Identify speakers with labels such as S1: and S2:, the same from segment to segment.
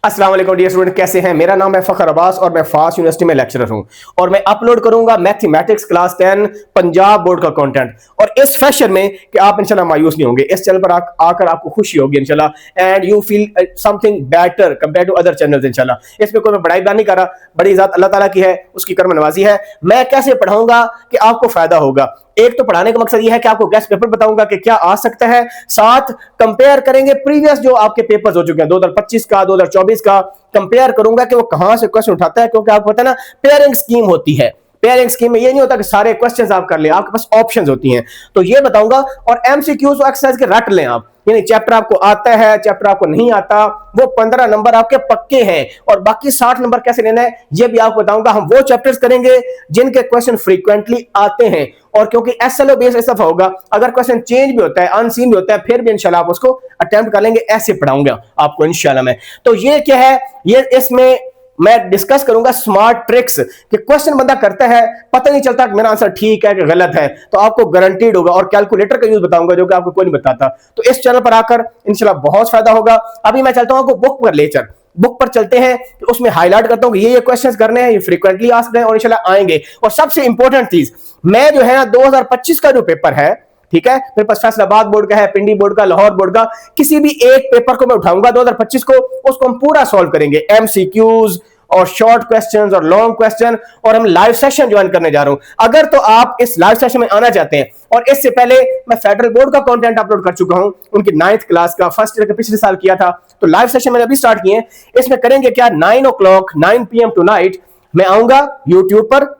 S1: अस्सलाम वालेकुम dear student, कैसे हैं? मेरा नाम है फखर अब्बास और मैं फास्ट यूनिवर्सिटी में लेक्चरर हूं और मैं अपलोड करूंगा मैथमेटिक्स क्लास 10 पंजाब बोर्ड का कंटेंट। और इस फैशन में कि आप इंशाल्लाह मायूस नहीं होंगे, इस चैनल पर आकर आपको खुशी होगी इंशाल्लाह and you feel something better compare to other channels इंशाल्लाह। इसमें कोई मैं बड़ाई बयान नहीं कर रहा, बड़ी ज़ात अल्लाह ताला की है, उसकी करम नवाजी है। मैं कैसे पढ़ाऊंगा कि आपको फायदा होगा। एक तो पढ़ाने का मकसद यह है कि आपको गेस्ट पेपर बताऊंगा कि क्या आ सकता है, साथ कंपेयर करेंगे प्रीवियस जो आपके पेपर्स हो चुके हैं 2025 का 2024 का, कंपेयर करूंगा कि वो कहां से क्वेश्चन उठाता है। क्योंकि आपको पता है ना, पेयरिंग स्कीम होती है। पेयरिंग स्कीम में ये नहीं होता कि सारे क्वेश्चंस आप कर ले, आपके पास ऑप्शंस होती हैं। तो ये बताऊंगा और एमसीक्यूज एक्सरसाइज के रट लें आप, यानी चैप्टर आपको आता है, चैप्टर आपको नहीं आता, वो 15 नंबर आपके पक्के हैं और बाकी 60 नंबर कैसे लेना है ये भी आपको बताऊंगा। हम वो चैप्टर्स करेंगे जिनके क्वेश्चन फ्रीक्वेंटली आते हैं और क्योंकि एसएलओ बेस ऐसा होगा, अगर क्वेश्चन चेंज भी होता है, अनसीन भी होता है, फिर भी इंशाल्लाह आप उसको अटेम्प्ट कर लेंगे। ऐसे पढ़ाऊंगा आपको इंशाल्लाह मैं। तो ये क्या है, ये इसमें मैं डिस्कस करूंगा स्मार्ट ट्रिक्स कि क्वेश्चन बंदा करता है, पता नहीं चलता कि मेरा आंसर ठीक है कि गलत है, तो आपको गारंटीड होगा। और कैलकुलेटर का यूज बताऊंगा जो कि आपको कोई नहीं बताता। तो इस चैनल पर आकर इंशाल्लाह बहुत फायदा होगा। अभी मैं चलता हूं आपको बुक पर लेकर, बुक पर चलते हैं कि उसमें हाईलाइट करता हूं कि ये क्वेश्चंस करने हैं, ये फ्रीक्वेंटली आ सकते हैं और इंशाल्लाह आएंगे। और सबसे इंपॉर्टेंट चीज, मैं जो है ना 2025 का जो पेपर है, ठीक है, मेरे पास फैसलाबाद बोर्ड का है, पिंडी बोर्ड का, लाहौर बोर्ड का, किसी भी एक पेपर को मैं उठाऊंगा 2025 को, उसको हम पूरा सॉल्व करेंगे, एमसीक्यूज और शॉर्ट क्वेश्चंस और लॉन्ग क्वेश्चन। और हम लाइव सेशन ज्वाइन करने जा रहा हूं। अगर तो आप इस लाइव सेशन में आना चाहते हैं, और इससे पहले मैं फेडरल बोर्ड का कंटेंट अपलोड कर चुका हूं, उनकी 9th क्लास का फर्स्ट ईयर का पिछले साल किया था, तो लाइव सेशन मैंने अभी स्टार्ट किए हैं। इसमें करेंगे क्या, 9 o'clock 9 PM टू नाइट मैं आऊंगा यूट्यूब पर,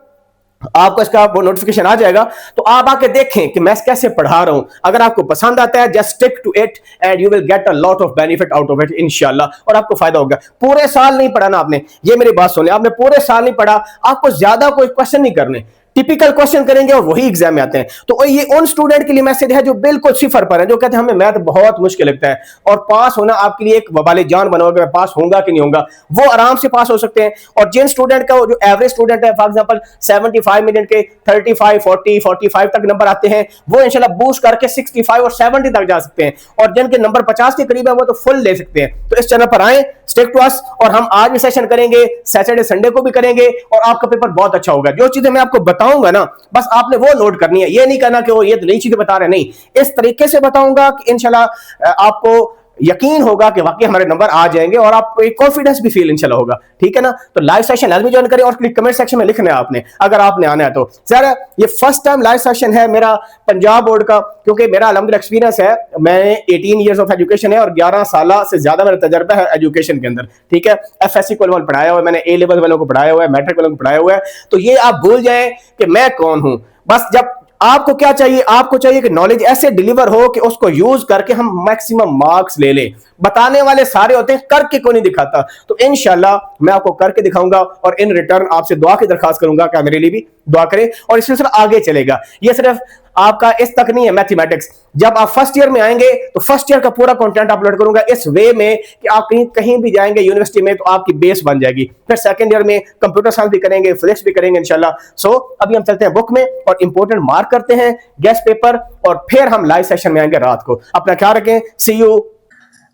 S1: आपको इसका वो नोटिफिकेशन आ जाएगा, तो आप आके देखें कि मैं कैसे पढ़ा रहा हूं। अगर आपको पसंद आता है, just stick to it and you will get a lot of benefit out of it इंशाल्लाह, और आपको फायदा होगा। पूरे साल नहीं पढ़ाना आपने, ये मेरी बात सुनिए, आपने पूरे साल नहीं पढ़ा, आपको ज्यादा कोई क्वेश्चन नहीं करने, टिपिकल क्वेश्चन करेंगे और वही एग्जाम में आते हैं। तो ये उन स्टूडेंट के लिए मैसेज है जो बिल्कुल सिफर पर है, जो कहते हैं हमें मैथ बहुत मुश्किल लगता है, और पास होना आपके लिए एक वबाले जान बनोगे, मैं पास होऊंगा कि नहीं होऊंगा, वो आराम से पास हो सकते हैं। और जिन स्टूडेंट का जो एवरेज स्टूडेंट है, फॉर एग्जांपल 75 मिनट के 35 40 45 तक नंबर आते हैं, वो इंशाल्लाह बूस्ट करके 65 और 70 तक जा सकते हैं। और जिनके नंबर 50 के करीब है, वो तो फुल ले सकते हैं। तो इस चैनल पर आए, स्टिक टू अस, और हम आज भी सेशन करेंगे, सैटरडे संडे को भी करेंगे, और आपका पेपर बहुत अच्छा होगा। जो चीजें मैं आपको बताऊंगा ना, बस आपने वो नोट करनी है, ये नहीं करना कि वो ये तो नई चीजें बता रहे, नहीं, इस तरीके से बताऊंगा कि इंशाल्लाह आपको यकीन होगा कि वाकई हमारे नंबर आ जाएंगे और आपको एक कॉन्फिडेंस भी फील इंशाल्लाह होगा, ठीक है ना। तो लाइव सेशन लाजमी ज्वाइन करें और कमेंट सेक्शन में लिखना है आपने, अगर आपने आना है तो। सर ये फर्स्ट टाइम लाइव सेशन है मेरा पंजाब बोर्ड का, क्योंकि मेरा अलहमदुलिल्लाह एक्सपीरियंस है, मैंने 18 ईयर्स ऑफ एजुकेशन है और 11 साल से ज्यादा मेरा तजर्बा है एजुकेशन के अंदर, ठीक है। एफएससी को लेवल पढ़ाया हुआ है मैंने, ए लेवल वालों को पढ़ाया हुआ है, मैट्रिक वालों को पढ़ाया हुआ है। तो ये आप भूल जाएं कि मैं कौन हूं। बस जब आपको क्या चाहिए, आपको चाहिए कि नॉलेज ऐसे डिलीवर हो कि उसको यूज करके हम मैक्सिमम मार्क्स ले लें। बताने वाले सारे होते हैं, करके कोई नहीं दिखाता। तो इंशाल्लाह मैं आपको करके दिखाऊंगा और इन रिटर्न आपसे दुआ की दरखास्त करूंगा कि मेरे लिए भी दुआ करें, और इससे सिर्फ आगे चलेगा। ये सिर्फ आपका इस तक नहीं है मैथमेटिक्स, जब आप फर्स्ट ईयर में आएंगे तो फर्स्ट ईयर का पूरा कंटेंट अपलोड करूंगा इस वे में कि आप कहीं भी जाएंगे यूनिवर्सिटी में तो आपकी बेस बन जाएगी। फिर सेकंड ईयर में कंप्यूटर साइंस भी करेंगे, फिजिक्स भी करेंगे इंशाल्लाह। सो अभी हम चलते हैं बुक में और इंपॉर्टेंट मार्क करते हैं, गेस्ट पेपर, और फिर हम लाइव सेशन में आएंगे रात को। अपना ख्याल रखें, सी यू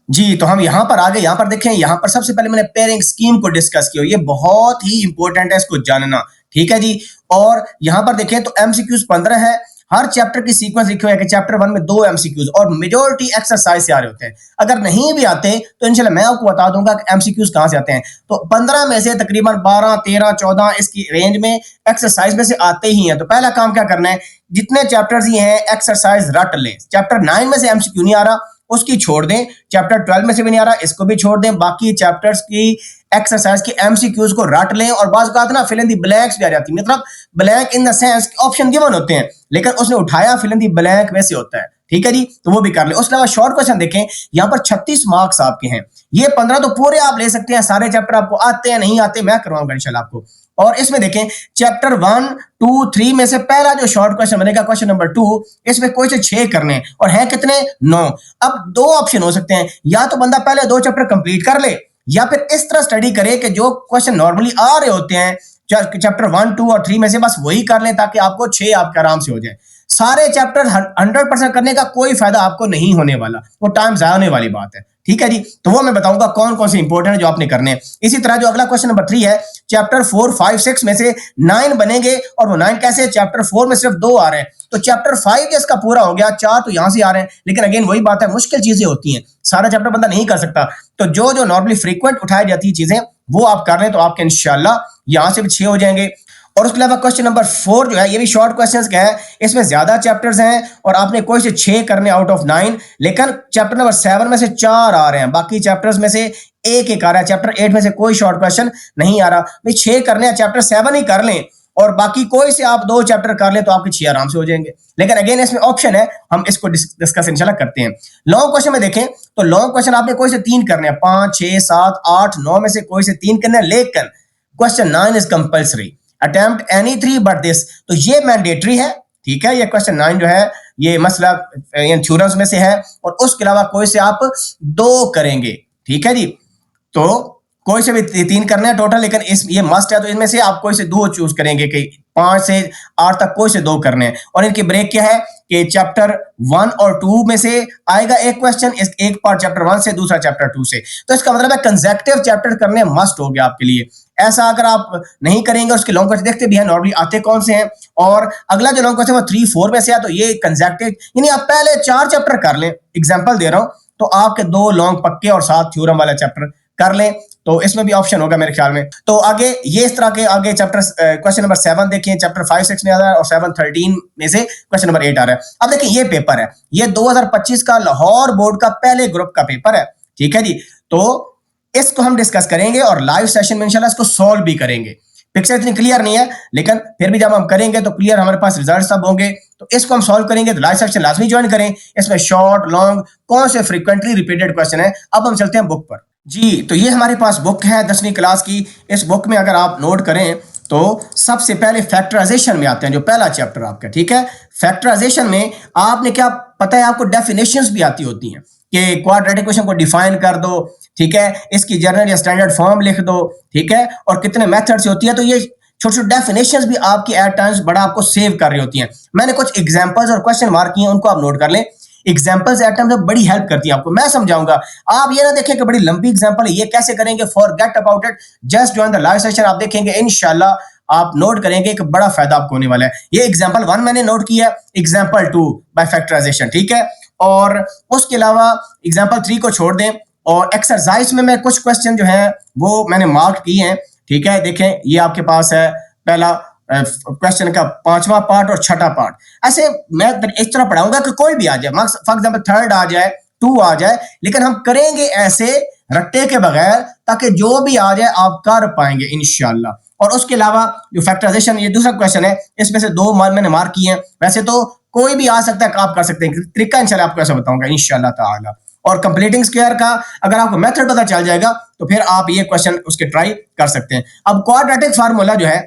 S2: जी। तो हम यहाँ पर आ गए, यहाँ पर देखें, यहाँ पर सबसे पहले मैंने पेयरिंग स्कीम को डिस्कस किया, ये बहुत ही इंपॉर्टेंट है इसको जानना, ठीक है जी। और यहाँ पर देखें तो एमसीक्यूज 15 है, हर चैप्टर की सीक्वेंस लिखे हुए है कि चैप्टर 1 में 2 एमसीक्यूज, और मेजॉरिटी एक्सरसाइज से आ रहे होते हैं। अगर नहीं भी आते तो इंशाल्लाह मैं आपको बता दूंगा कि एमसीक्यूज कहां से आते हैं। तो 15 में से तकरीबन 12 13 14 इसकी रेंज में एक्सरसाइज में से आते ही हैं। तो पहला काम क्या करना है, जितने चैप्टर्स ये हैं एक्सरसाइज रट लें। चैप्टर 9 में से एमसीक्यू नहीं आ रहा, उसकी छोड़ दें। चैप्टर 12 में से भी नहीं आ रहा, इसको भी छोड़ दें। बाकी चैप्टर्स की एक्सरसाइज की एमसीक्यूज को रट लें। और बात बात ना फिल इन द ब्लैंक्स भी आ जाती है, मतलब blank in the sense option given होते हैं, लेकिन उसने उठाया फिल इन द ब्लैंक में से होता है, ठीक है जी। तो वो भी कर ले। उसके अलावा शॉर्ट क्वेश्चन देखें, यहाँ पर 36 मार्क्स आपके हैं, ये 15 तो पूरे आप ले सकते हैं, सारे चैप्टर आपको आते हैं नहीं आते मैं करवाऊंगा इंशाल्लाह आपको। और इसमें देखें चैप्टर 1 2 3 में से पहला जो शॉर्ट क्वेश्चन बनेगा, क्वेश्चन नंबर 2, इसमें क्वेश्चन 6 करने हैं और हैं कितने, 9। अब 2 ऑप्शन हो सकते हैं, या तो बंदा पहले 2 चैप्टर कंप्लीट कर ले, या फिर इस तरह स्टडी करे कि जो क्वेश्चन नॉर्मली आ रहे होते हैं चैप्टर 1 2 और 3 में से बस वही कर लें, ताकि आपको 6 आपके आराम से हो जाए। सारे चैप्टर 100% करने का कोई फायदा आपको नहीं होने वाला, वो टाइम जाया होने वाली बात है, ठीक है जी, तो वो मैं बताऊंगा कौन कौन से इंपॉर्टेंट है जो आपने करने हैं। इसी तरह जो अगला क्वेश्चन नंबर 3 है, चैप्टर 4, 5, 6 में से 9 बनेंगे और वो 9 कैसे? चैप्टर 4 में सिर्फ 2 आ रहे हैं, तो चैप्टर 5 इसका पूरा हो गया, 4 तो यहां से आ रहे हैं। लेकिन अगेन वही बात है, मुश्किल चीजें होती हैं, सारा चैप्टर बंदा नहीं कर सकता, तो जो जो नॉर्मली फ्रीक्वेंट उठाई जाती है चीजें वो आप कर लें तो आपके इंशाल्लाह यहां से भी 6 हो जाएंगे। और उसके अलावा क्वेश्चन नंबर 4 जो है ये भी शॉर्ट क्वेश्चंस का है, इसमें ज्यादा चैप्टर्स हैं और आपने कोई से 6 करने आउट ऑफ 9, लेकिन चैप्टर नंबर 7 में से 4 आ रहे हैं, बाकी चैप्टर्स में से एक एक आ रहा है। चैप्टर 8 में से कोई शॉर्ट क्वेश्चन नहीं आ रहा, भाई 6 करने हैं, चैप्टर 7 ही कर लें और बाकी कोई से आप 2 चैप्टर कर लें तो आपके 6 आराम से हो जाएंगे। लेकिन अगेन इसमें ऑप्शन है, हम इसको डिस्कस इंशाल्लाह करते हैं। लॉन्ग क्वेश्चन में देखें तो लॉन्ग क्वेश्चन आपने कोई से 3 करने हैं, 5, 6, 7, 8, 9 में से कोई से 3 करने हैं, लेकिन question 9 is compulsory, attempt any 3 but this, तो ये मैंडेटरी है, ठीक है। ये क्वेश्चन 9 जो है ये मसला थ्योरम्स में से है और उसके अलावा कोई से आप 2 करेंगे, ठीक है जी। तो कोई से भी 3 करने हैं टोटल, लेकिन इस ये मस्ट है, तो इनमें से आप कोई से 2 चूज करेंगे कि 5 से 8 तक कोई से 2 करने हैं। और इनकी ब्रेक क्या है कि चैप्टर 1 और 2 में से आएगा एक क्वेश्चन, एक पार्ट चैप्टर 1 से, दूसरा चैप्टर 2 से, तो इसका मतलब है कंसेक्टिव चैप्टर करने मस्ट हो गया आपके लिए। ऐसा अगर आप नहीं करेंगे, उसके लॉन्ग क्वेश्चन देखते भी हैं नॉर्मली आते कौन से हैं, और अगला जो लॉन्ग क्वेश्चन वो 3, 4 में से है, तो ये कंसेक्टिव, यानी आप पहले 4 चैप्टर कर लें, एग्जांपल दे रहा हूं, तो आपके 2 लॉन्ग पक्के और 7 थ्योरम वाला चैप्टर कर लें, तो इसमें भी ऑप्शन होगा मेरे ख्याल में। तो आगे ये इस तरह के आगे चैप्टर क्वेश्चन नंबर 7 देखिए, चैप्टर 5, 6 में आ रहा है और 7, 13 में से क्वेश्चन नंबर 8 आ रहा है। अब देखिए ये पेपर है, ये 2025 का लाहौर बोर्ड का पहले ग्रुप का पेपर है, ठीक है जी। तो इसको हम डिस्कस करेंगे और लाइव सेशन में इंशाल्लाह इसको सॉल्व भी करेंगे। पिक्चर इतनी क्लियर नहीं है, लेकिन फिर भी जब हम करेंगे तो क्लियर हमारे पास रिजल्ट सब होंगे, तो इसको हम सॉल्व करेंगे। तो लाइव सेशन लाजमी ज्वाइन करें, इसमें शॉर्ट लॉन्ग कौन से फ्रीक्वेंटली रिपीटेड क्वेश्चन है। अब हम चलते हैं बुक पर जी। तो ये हमारे पास बुक है 10वीं क्लास की। इस बुक में अगर आप नोट करें तो सबसे पहले फैक्टराइजेशन में आते हैं, जो पहला चैप्टर आपका, ठीक है। फैक्टराइजेशन में आपने क्या पता है, आपको डेफिनेशंस भी आती होती हैं कि क्वाड्रेटिक इक्वेशन को डिफाइन कर दो, ठीक है, इसकी जनरल या स्टैंडर्ड फॉर्म लिख दो, ठीक है, और कितने मेथड से होती है। तो ये छोटे छोटे डेफिनेशंस भी आपकी एट टाइम्स बड़ा आपको सेव कर रही होती हैं। मैंने कुछ एग्जांपल्स और क्वेश्चन मार्क किए हैं, उनको आप नोट कर लें। एग्जांपल्स एट टाइम्स बड़ी हेल्प करती है आपको, मैं समझाऊंगा, आप ये ना देखें कि बड़ी लंबी एग्जांपल है, ये कैसे करेंगे, forget about it, just join the live session. आप देखेंगे इंशाल्लाह आप नोट करेंगे कि बड़ा फायदा आपको होने वाला है। ये एग्जांपल 1 मैंने नोट किया, एग्जांपल 2 बाय फैक्टराइजेशन, ठीक है। और उसके अलावा एग्जांपल 3 को छोड़ दें, और एक्सरसाइज में मैं कुछ क्वेश्चन जो है वो मैंने मार्क किए हैं, ठीक है। देखें ये आपके पास है पहला क्वेश्चन का 5वां पार्ट और 6ठा पार्ट। ऐसे मैं इस तरह पढ़ाऊंगा कि कोई भी आ जाए, फॉर एग्जांपल 3rd आ जाए, 2 आ जाए, लेकिन हम करेंगे ऐसे रट्टे के बगैर ताकि जो भी आ जाए आप कर पाएंगे इंशाल्लाह। और उसके अलावा जो फैक्टराइजेशन, ये दूसरा क्वेश्चन है, इसमें से 2 मैंने मार्क किए हैं। वैसे तो कोई भी आ सकता है, आप कर सकते हैं, तरीका इंशाल्लाह आपको ऐसा बताऊंगा इंशाल्लाह ताला। और कंप्लीटिंग स्क्वायर का अगर आपको मेथड पता चल जाएगा तो फिर आप ये क्वेश्चन उसके ट्राई कर सकते हैं। अब क्वाड्रेटिक फार्मूला जो है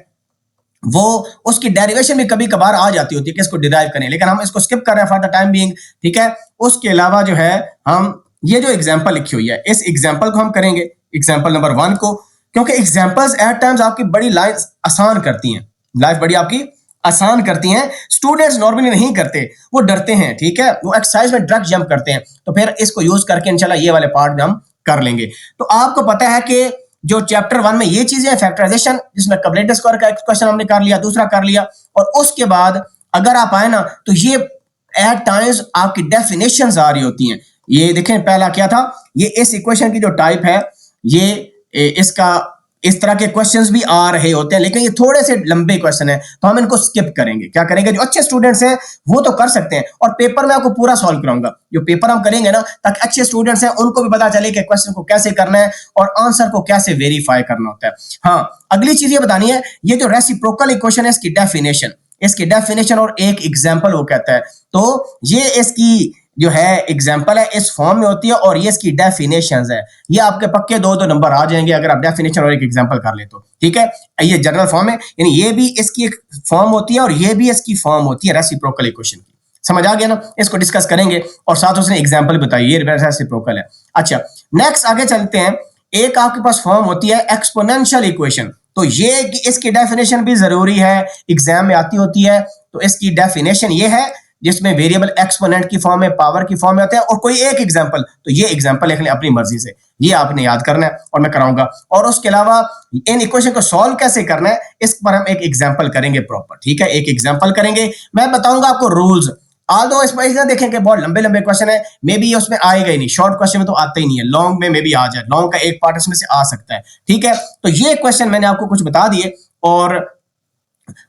S2: वो उसकी डेरिवेशन भी कभी कभार आ जाती होती है कि इसको डिराइव करें, लेकिन हम इसको स्किप कर रहे हैं फॉर द टाइम बीइंग, ठीक है। उसके अलावा जो है हम ये जो एग्जांपल लिखी हुई है, इस एग्जांपल को हम करेंगे, एग्जांपल नंबर 1 को, क्योंकि एग्जांपल्स एट टाइम्स आपकी बड़ी लाइफ आसान करती हैं, लाइफ बड़ी आपकी आसान करती हैं। स्टूडेंट्स नॉर्मली नहीं करते, वो डरते हैं, ठीक है, वो एक्सरसाइज में डायरेक्ट जंप करते हैं, तो फिर इसको यूज करके इंशाल्लाह ये वाले पार्ट में हम कर लेंगे। तो आपको पता है कि जो चैप्टर 1 में ये चीजें फैक्टराइजेशन, जिसमें कम्प्लीट स्क्वायर का एक क्वेश्चन हमने कर लिया, दूसरा कर लिया, और उसके बाद अगर आप आए ना तो ये एट टाइम्स आपकी डेफिनेशंस आ रही होती हैं। ये देखें पहला क्या था, ये इस इक्वेशन की जो टाइप है, ये इसका इस तरह के क्वेश्चंस भी आ रहे होते हैं, लेकिन ये थोड़े से लंबे क्वेश्चन है, तो हम इनको स्किप करेंगे। क्या करेंगे, जो अच्छे स्टूडेंट्स हैं वो तो कर सकते हैं, और पेपर में आपको पूरा सॉल्व कराऊंगा। जो पेपर हम करेंगे ना, ताकि अच्छे स्टूडेंट्स हैं उनको भी पता चले कि क्वेश्चन को कैसे करना है और आंसर को कैसे वेरीफाई करना होता है। हाँ, अगली चीज ये बतानी है, ये जो रेसिप्रोकल इक्वेशन है, इसकी डेफिनेशन और एक एग्जाम्पल वो कहता है। तो ये इसकी जो है एग्जाम्पल है, इस फॉर्म में होती है, और ये इसकी डेफिनेशंस है। ये आपके पक्के 2 नंबर आ जाएंगे अगर आप डेफिनेशन और एक एग्जाम्पल कर ले तो, ठीक है। ये जनरल फॉर्म है, यानी ये भी इसकी एक फॉर्म होती है और ये भी इसकी फॉर्म होती है रेसिप्रोकल इक्वेशन की। समझ आ गया ना, इसको डिस्कस करेंगे, और साथ उसने एग्जाम्पल बताई, ये रेसिप्रोकल है। अच्छा, नेक्स्ट आगे चलते हैं। एक आपके पास फॉर्म होती है एक्सपोनेंशियल इक्वेशन, तो ये इसकी डेफिनेशन भी जरूरी है, एग्जाम में आती होती है। तो इसकी डेफिनेशन ये है, जिसमें वेरिएबल एक्सपोनेंट की फॉर्म में, पावर की फॉर्म में होते हैं, और कोई एक एग्जांपल, तो ये एग्जांपल लिख लें अपनी मर्जी से, ये आपने याद करना है और मैं कराऊंगा। और उसके अलावा इन इक्वेशन को सॉल्व कैसे करना है इस पर हम एक एग्जांपल करेंगे प्रॉपर, ठीक है, एक एग्जांपल करेंगे, मैं बताऊंगा आपको रूल्स। आल्दो इस पर इतना देखें कि बहुत लंबे लंबे क्वेश्चन है, मे बी उसमें आएगा ही नहीं, शॉर्ट क्वेश्चन में तो आते ही नहीं है, लॉन्ग में मे बी आ जाए, लॉन्ग का एक पार्ट इसमें से आ सकता है, ठीक है। तो ये क्वेश्चन मैंने आपको कुछ बता दिए, और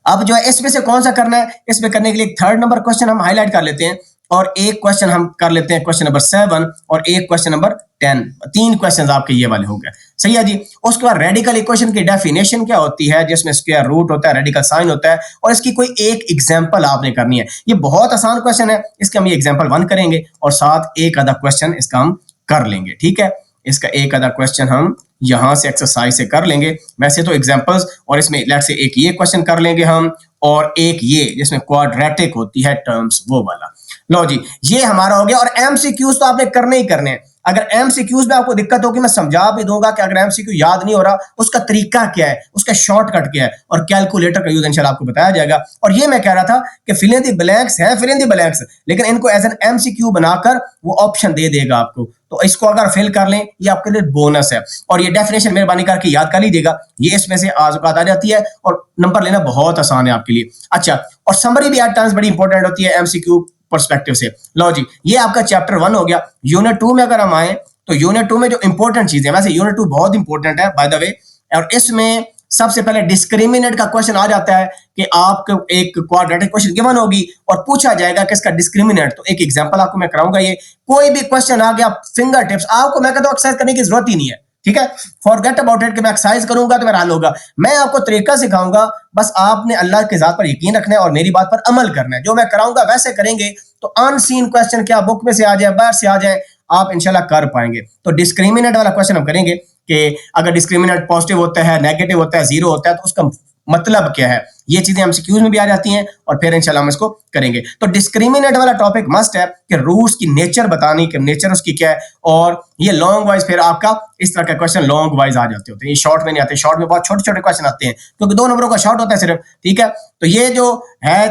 S2: अब जो है इसमें से कौन सा करना है, इसमें करने के लिए थर्ड नंबर क्वेश्चन हम हाईलाइट कर लेते हैं, और एक क्वेश्चन हम कर लेते हैं क्वेश्चन नंबर 7 और एक क्वेश्चन नंबर 10, 3 क्वेश्चंस आपके ये वाले हो गए, सही है जी। उसके बाद रेडिकल इक्वेशन की डेफिनेशन क्या होती है, जिसमें स्क्वायर रूट होता है, रेडिकल साइन होता है, और इसकी कोई एक एग्जांपल आपने करनी है। ये बहुत आसान क्वेश्चन है, इसका हम ये एग्जांपल 1 करेंगे और साथ एक आधा क्वेश्चन इसका हम कर लेंगे, ठीक है। इसका एक आधा क्वेश्चन हम यहां से एक्सरसाइज से कर लेंगे, वैसे तो एग्जांपल्स, और इसमें लेट से एक ये क्वेश्चन कर लेंगे हम, और एक ये जिसमें क्वाड्रेटिक होती है टर्म्स, वो वाला। लो जी, ये हमारा हो गया। और एमसीक्यूज तो आपने करने ही करने हैं। अगर एमसीक्यूज में आपको दिक्कत होगी, मैं समझा भी दूंगा कि अगर एमसीक्यू याद नहीं हो रहा, उसका तरीका क्या है, उसका शॉर्टकट क्या है, और कैलकुलेटर का यूज इंशाल्लाह आपको बताया जाएगा। और ये मैं कह रहा था कि फिल इन द ब्लैंक्स है, फिल इन द ब्लैंक्स, लेकिन इनको एज एन एमसीक्यू बनाकर वो ऑप्शन दे देगा आपको, तो इसको अगर फिल कर लें, ये आपके लिए बोनस है। और ये डेफिनेशन मेहरबानी करके याद कर लीजिएगा, ये इसमें से आज़ाद आ जाती है, और नंबर लेना बहुत आसान है आपके लिए। अच्छा, और समरी भी एट टाइम्स बड़ी इंपॉर्टेंट होती है एमसीक्यू पर्सपेक्टिव से। लो जी, ये आपका चैप्टर 1 हो गया। यूनिट 2 में अगर हम आए, तो यूनिट 2 में जो इंपॉर्टेंट चीजें, वैसे यूनिट 2 बहुत इंपॉर्टेंट है बाय द वे, और इसमें सबसे पहले डिस्क्रिमिनेंट का क्वेश्चन आ जाता है कि आपको एक क्वाड्रेटिक क्वेश्चन गिवन होगी और पूछा जाएगा कि इसका डिस्क्रिमिनेंट, तो एक एग्जांपल आपको मैं कराऊंगा। ये कोई भी क्वेश्चन आ गया, फिंगर टिप्स, आपको मैं कहता हूं एक्सरसाइज करने की जरूरत ही नहीं है, ठीक है। फॉरगेट अबाउट इट कि मैं एक्सरसाइज करूंगा तो मेरा हल होगा। मैं आपको तरीका सिखाऊंगा, बस आपने अल्लाह के जात पर यकीन रखना है और मेरी बात पर अमल करना है। जो मैं कराऊंगा वैसे करेंगे तो अनसीन क्वेश्चन क्या बुक में से आ जाए, बाहर से आ जाए, आप इंशाल्लाह कर पाएंगे। तो डिस्क्रिमिनेंट वाला क्वेश्चन हम करेंगे कि अगर डिस्क्रिमिनेंट पॉजिटिव होता है, नेगेटिव होता है, जीरो होता है, तो उसका मतलब क्या है। ये चीजें एमसीक्यूज में भी आ जाती हैं, और फिर इंशाल्लाह हम इसको करेंगे। तो डिस्क्रिमिनेंट वाला टॉपिक मस्ट है कि रूट्स की नेचर बतानी, कि नेचर उसकी क्या है। और ये लॉन्ग वाइज फिर आपका इस तरह का क्वेश्चन लॉन्ग वाइज आ जाते होते हैं, ये शॉर्ट में नहीं आते। शॉर्ट में बहुत छोटे छोटे क्वेश्चन आते हैं, क्योंकि 2 नंबरों का शॉर्ट होता है सिर्फ, ठीक है। तो ये जो है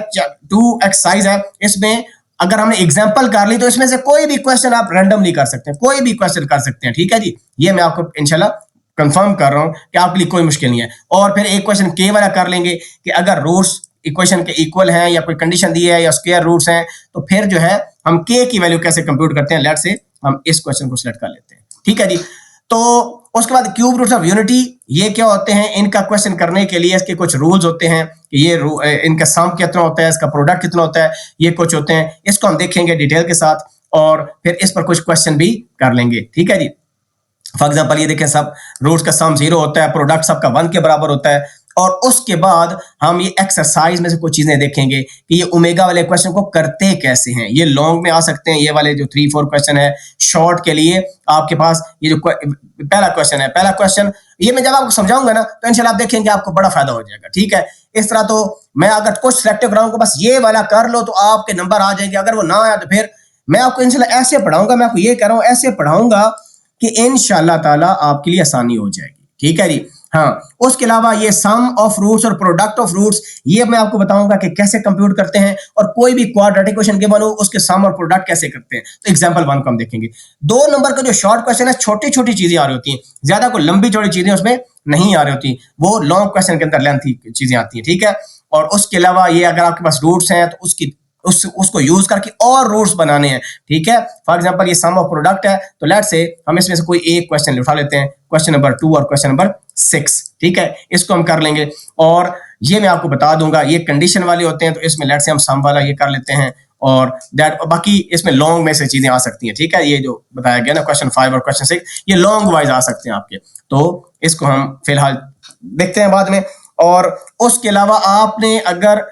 S2: 2 एक्सरसाइज है, इसमें अगर हमने एग्जांपल कर ली तो इसमें से कोई भी क्वेश्चन आप रैंडमली कर सकते हैं, कोई भी क्वेश्चन कर सकते हैं, ठीक है जी। ये मैं आपको इंशाल्लाह कंफर्म कर रहा हूं कि आपके लिए कोई मुश्किल नहीं है। और फिर एक क्वेश्चन के वाला कर लेंगे कि अगर रूट्स इक्वेशन के इक्वल हैं या कोई कंडीशन दी है या स्क्वायर रूट्स हैं, तो फिर जो है हम के की वैल्यू कैसे कंप्यूट करते हैं। लेट से हम इस क्वेश्चन को सिलेक्ट कर लेते हैं, ठीक है जी। तो उसके बाद क्यूब रूट्स ऑफ यूनिटी, ये क्या होते हैं, इनका क्वेश्चन करने के लिए इसके कुछ रूल्स होते हैं कि ये इनका सम कितना होता है, इसका प्रोडक्ट कितना होता है, ये कुछ होते हैं। इसको हम देखेंगे डिटेल के साथ, और फिर इस पर कुछ क्वेश्चन भी कर लेंगे, ठीक है जी। फॉर एग्जांपल ये देखें, सब रूट्स का सम 0 होता है, प्रोडक्ट सबका 1 के बराबर होता है। और उसके बाद हम ये एक्सरसाइज में से कुछ चीजें देखेंगे कि ये ओमेगा वाले क्वेश्चन को करते कैसे हैं। ये लॉन्ग में आ सकते हैं, ये वाले जो 3-4 क्वेश्चन है। शॉर्ट के लिए आपके पास ये जो पहला क्वेश्चन है, पहला क्वेश्चन ये मैं जब आपको समझाऊंगा ना, तो इंशाल्लाह आप देखेंगे आपको बड़ा फायदा हो जाएगा, ठीक है। इस तरह तो मैं अगर कुछ सिलेक्टिव कराऊंगा, बस ये वाला कर लो तो आपके नंबर आ जाएंगे। अगर वो ना आया तो फिर मैं आपको इंशाल्लाह ऐसे पढ़ाऊंगा, मैं आपको ये कह रहा हूं ऐसे पढ़ाऊंगा कि इंशाल्लाह ताला आपके लिए आसानी हो जाएगी, ठीक है जी। हाँ, उसके अलावा ये सम ऑफ रूट्स और प्रोडक्ट ऑफ रूट्स, ये मैं आपको बताऊंगा कि कैसे कंप्यूट करते हैं, और कोई भी क्वाड्रेटिक क्वेश्चन गिवन हो उसके सम और प्रोडक्ट कैसे करते हैं। तो एग्जांपल 1 को हम देखेंगे। 2 नंबर का जो शॉर्ट क्वेश्चन है, छोटी छोटी चीजें आ रही होती हैं, ज्यादा कोई लंबी चौड़ी चीजें उसमें नहीं आ रही होती, वो लॉन्ग क्वेश्चन के अंदर लेंथी चीजें आती हैं, ठीक है। और उसके अलावा ये अगर आपके पास रूट्स हैं तो उसको यूज करके और रूट्स बनाने हैं, ठीक है। फॉर एग्जांपल ये सम ऑफ प्रोडक्ट है, तो लेट्स से हम इसमें से कोई एक क्वेश्चन उठा लेते हैं, क्वेश्चन नंबर 2 और क्वेश्चन नंबर 6, ठीक है। इसको हम कर लेंगे, और ये मैं आपको बता दूंगा ये कंडीशन वाले होते हैं, तो इसमें लेट्स से हम सम वाला ये कर लेते हैं, और दैट बाकी इसमें लॉन्ग में से चीजें आ सकती हैं, ठीक है। ये जो बताया गया ना क्वेश्चन 5 और क्वेश्चन 6, ये लॉन्ग वाइज आ सकते हैं आपके, तो इसको हम फिलहाल देखते हैं बाद में। और उसके अलावा आपने अगर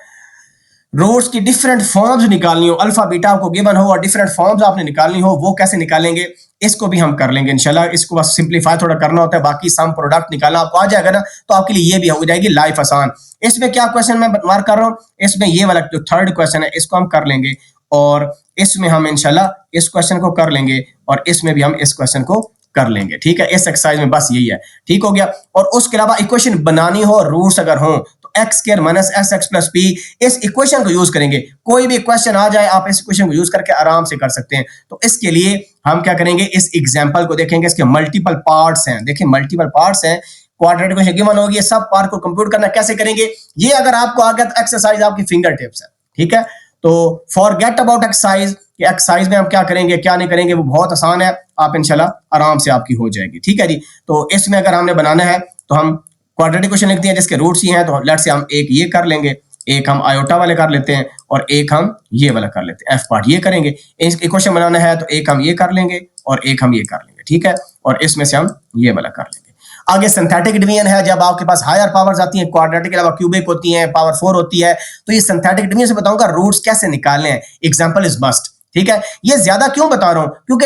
S2: रूट्स की डिफरेंट फॉर्म्स निकालनी हो, अल्फा बीटा आपको गिवन हो और डिफरेंट फॉर्म्स आपने निकालनी हो, वो कैसे निकालेंगे इसको भी हम कर लेंगे इंशाल्लाह। इसको बस सिंपलीफाई थोड़ा करना होता है, बाकी सम प्रोडक्ट निकालना आपको आ जाएगा ना, तो आपके लिए ये भी हो जाएगी लाइफ आसान। इसमें क्या क्वेश्चन मैं मार्क कर रहा हूँ, इसमें ये वाला जो थर्ड क्वेश्चन है इसको हम कर लेंगे, और इसमें हम इंशाल्लाह इस क्वेश्चन को कर लेंगे, और इसमें भी हम इस क्वेश्चन को कर लेंगे, ठीक है। इस एक्सरसाइज में बस यही है, ठीक हो गया। और उसके अलावा इक्वेशन बनानी हो, रूट्स अगर हो, तो x square minus S x plus P, इस इक्वेशन को यूज करेंगे। कोई भी क्वेश्चन आ जाए आप इस इक्वेशन को यूज करके आराम से कर सकते हैं। तो इसके लिए हम क्या करेंगे, इस एग्जाम्पल को देखेंगे, इसके मल्टीपल पार्ट्स हैं, देखिए मल्टीपल पार्ट्स हैं, क्वाड्रेटिक इक्वेशन गिवन होगी, सब पार्ट को कंप्यूट करना कैसे करेंगे, ये अगर आपको आ गया तो एक्सरसाइज आपकी फिंगर टिप्स है, ठीक है। तो फॉरगेट अबाउट एक्सरसाइज, कि एक्सरसाइज में हम क्या करेंगे क्या नहीं करेंगे, वो बहुत आसान है, आप इंशाल्लाह आराम से आपकी हो जाएगी, ठीक है जी। तो इसमें अगर हमने बनाना है तो हम क्वाड्रेटिक इक्वेशन लिखते हैं जिसके रूट्स ही हैं, तो लेट्स से हम एक ये कर लेंगे, एक हम आयोटा वाले कर लेते हैं और एक हम ये वाला कर लेते हैं, एफ पार्ट ये करेंगे। इस इक्वेशन बनाना है तो एक हम ये कर लेंगे और एक हम ये कर लेंगे, ठीक है, और इसमें से हम ये वाला कर लेंगे। आगे सिंथेटिक डिवीजन है, जब आपके पास हायर पावर्स आती हैं, क्वाड्रेटिक के अलावा क्यूबिक होती हैं, पावर 4 होती है, तो ये सिंथेटिक डिवीजन से बताऊंगा रूट्स कैसे निकालने हैं, एग्जांपल इज मस्ट, ठीक है। ये ज्यादा क्यों बता रहा हूं, क्योंकि